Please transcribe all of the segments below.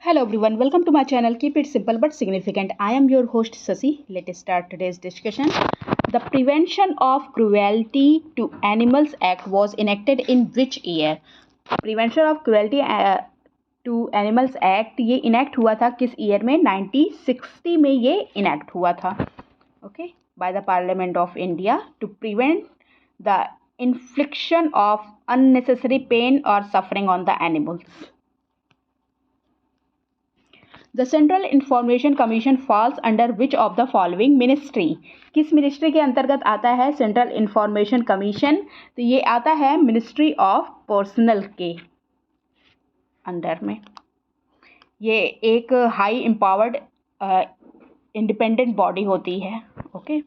Hello everyone, welcome to my channel. Keep it simple but significant. I am your host Sasi. Let's start today's discussion. The Prevention of Cruelty to Animals Act was enacted in which year? Prevention of Cruelty to Animals Act ये enact हुआ था किस year में? 1960 में ये enact हुआ था. Okay, by the Parliament of India to prevent the infliction of unnecessary pain or suffering on the animals. The Central Information Commission falls under which of the following ministry? किस ministry के अंतर्गत आता है central information commission? तो ये आता है ministry of personal के अंडर में. ये एक हाई एम्पावर्ड इंडिपेंडेंट बॉडी होती है. Okay.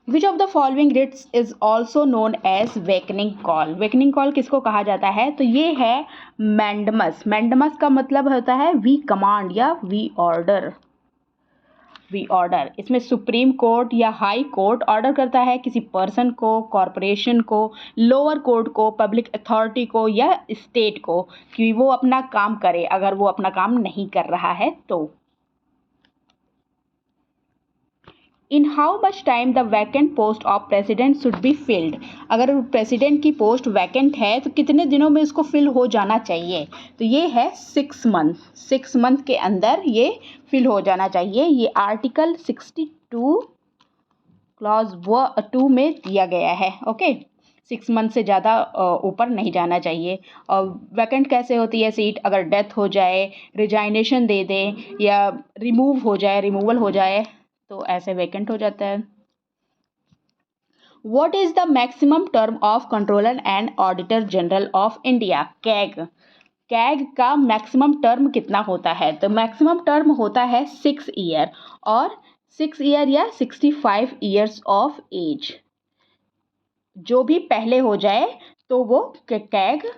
Which of the following writs is also known as wakening call? wakening call किसको कहा जाता है? तो ये है मैंडमस. मैंडमस का मतलब होता है वी कमांड या वी ऑर्डर. वी ऑर्डर इसमें सुप्रीम कोर्ट या हाई कोर्ट ऑर्डर करता है किसी पर्सन को, कॉरपोरेशन को, लोअर कोर्ट को, पब्लिक अथॉरिटी को या स्टेट को कि वो अपना काम करे. अगर वो अपना काम नहीं कर रहा है तो. In how much time the vacant post of president should be filled? अगर प्रेसिडेंट की पोस्ट वैकेंट है तो कितने दिनों में इसको फिल हो जाना चाहिए? तो ये है 6 मंथ. 6 मंथ के अंदर ये फिल हो जाना चाहिए. ये आर्टिकल 62 क्लॉज 2 में दिया गया है. ओके. 6 मंथ से ज़्यादा ऊपर नहीं जाना चाहिए. और वैकेंट कैसे होती है सीट? अगर डेथ हो जाए, रिजाइनेशन दे दें या रिमूवल हो जाए तो ऐसे वैकेंट हो जाता है. What is the maximum term of Controller and Auditor General of India? CAG. CAG का मैक्सिमम टर्म कितना होता है? तो मैक्सिमम टर्म होता है 6 ईयर और 6 ईयर या 65 ईयर्स ऑफ एज. जो भी पहले हो जाए तो वो कैग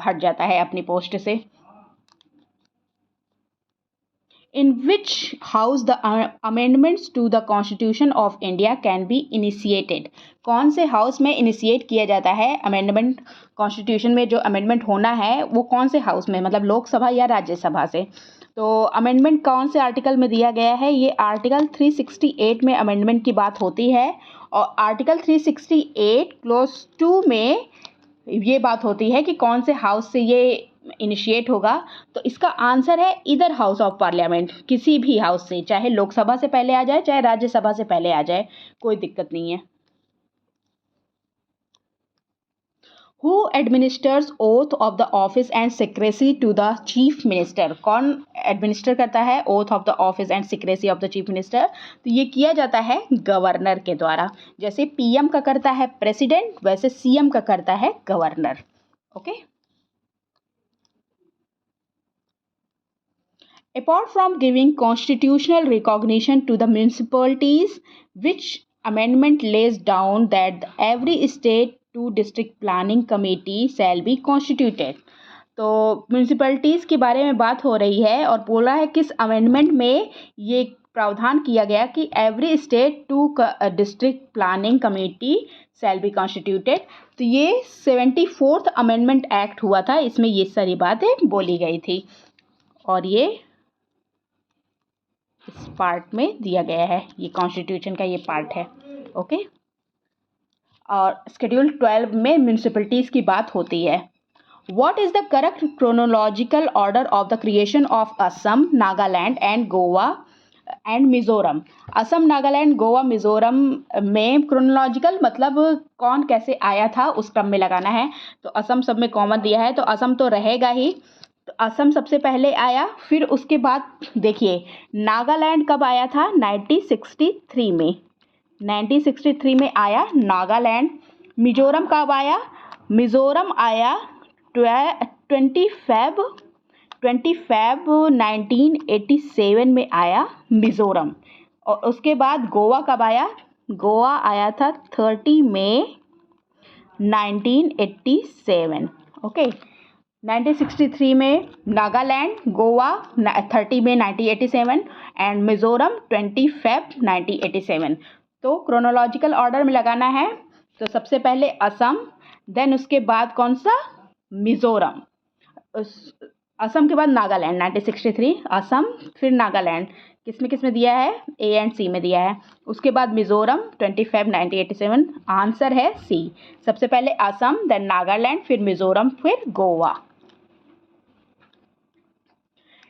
हट जाता है अपनी पोस्ट से. In which house the amendments to the Constitution of India can be initiated? कौन से हाउस में इनिशिएट किया जाता है अमेंडमेंट? कॉन्स्टिट्यूशन में जो अमेंडमेंट होना है वो कौन से हाउस में, मतलब लोकसभा या राज्यसभा से? तो अमेंडमेंट कौन से आर्टिकल में दिया गया है? ये आर्टिकल 368 में अमेंडमेंट की बात होती है. और आर्टिकल 368 क्लोज 2 में ये बात होती है कि कौन से हाउस से ये इनिशिएट होगा. तो इसका आंसर है इधर हाउस ऑफ पार्लियामेंट. किसी भी हाउस से, चाहे लोकसभा से पहले आ जाए चाहे राज्यसभा से पहले आ जाए, कोई दिक्कत नहीं है. Who administers oath of the office and secrecy to the chief minister? कौन एडमिनिस्टर करता है oath of the office and secrecy of the chief minister? तो ये किया जाता है गवर्नर के द्वारा. जैसे पीएम का करता है प्रेसिडेंट, वैसे सीएम का करता है governor. Okay. Apart from giving constitutional recognition to the municipalities, which amendment lays down that every state to district planning committee shall be constituted? तो म्यूनिसिपैलिटीज़ के बारे में बात हो रही है और बोला है किस अमेंडमेंट में ये प्रावधान किया गया कि every state to district planning committee shall be constituted. तो ये 74th अमेंडमेंट एक्ट हुआ था. इसमें ये सारी बातें बोली गई थी और ये इस पार्ट में दिया गया है. ये कॉन्स्टिट्यूशन का ये पार्ट है. ओके. और शेड्यूल 12 में म्यूनिसिपैलिटीज़ की बात होती है. What is the correct chronological order of the creation of Assam, Nagaland and Goa and Mizoram? Assam, Nagaland, Goa, Mizoram में क्रोनोलॉजिकल मतलब कौन कैसे आया था उस क्रम में लगाना है. तो असम सब में कॉमन दिया है तो असम तो रहेगा ही. तो असम सबसे पहले आया. फिर उसके बाद देखिए नागालैंड कब आया था? 1963 में. 1963 में आया नागालैंड. मिजोरम कब आया? मिजोरम आया 20 फेब 1987 में आया मिजोरम. और उसके बाद गोवा कब आया? गोवा आया था 30 मई 1987. ओके. 1963 में नागालैंड, गोवा 30 मई 1987 एंड मिज़ोरम 20 फेब 1987. तो क्रोनोलॉजिकल ऑर्डर में लगाना है तो सबसे पहले असम, देन उसके बाद कौन सा? मिज़ोरम. असम के बाद नागालैंड 1963, असम फिर नागालैंड, किस में दिया है, ए एंड सी में दिया है। उसके बाद मिजोरम 25 1987, आंसर है सी। सबसे पहले असम, देन नागालैंड, फिर मिजोरम, फिर Goa.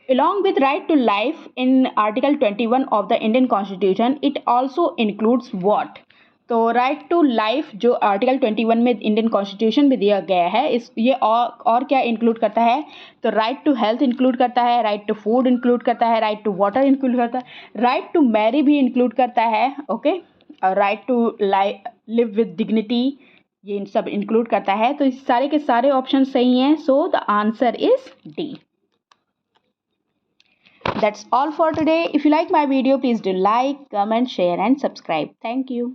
Along with right to life in Article 21 of the Indian Constitution, it also includes what? तो राइट टू लाइफ जो आर्टिकल 21 में इंडियन कॉन्स्टिट्यूशन में दिया गया है, इस ये और क्या इंक्लूड करता है, तो राइट टू हेल्थ इंक्लूड करता है, राइट टू फूड इंक्लूड करता है, राइट टू वाटर इंक्लूड करता है, राइट टू मैरी भी इंक्लूड करता है, ओके, और right to live with dignity, ये इन सब इंक्लूड करता है। तो इस सारे के सारे ऑप्शन सही हैं, so the answer is D. That's all for today. If you like my video, please do like, comment, share and subscribe. Thank you.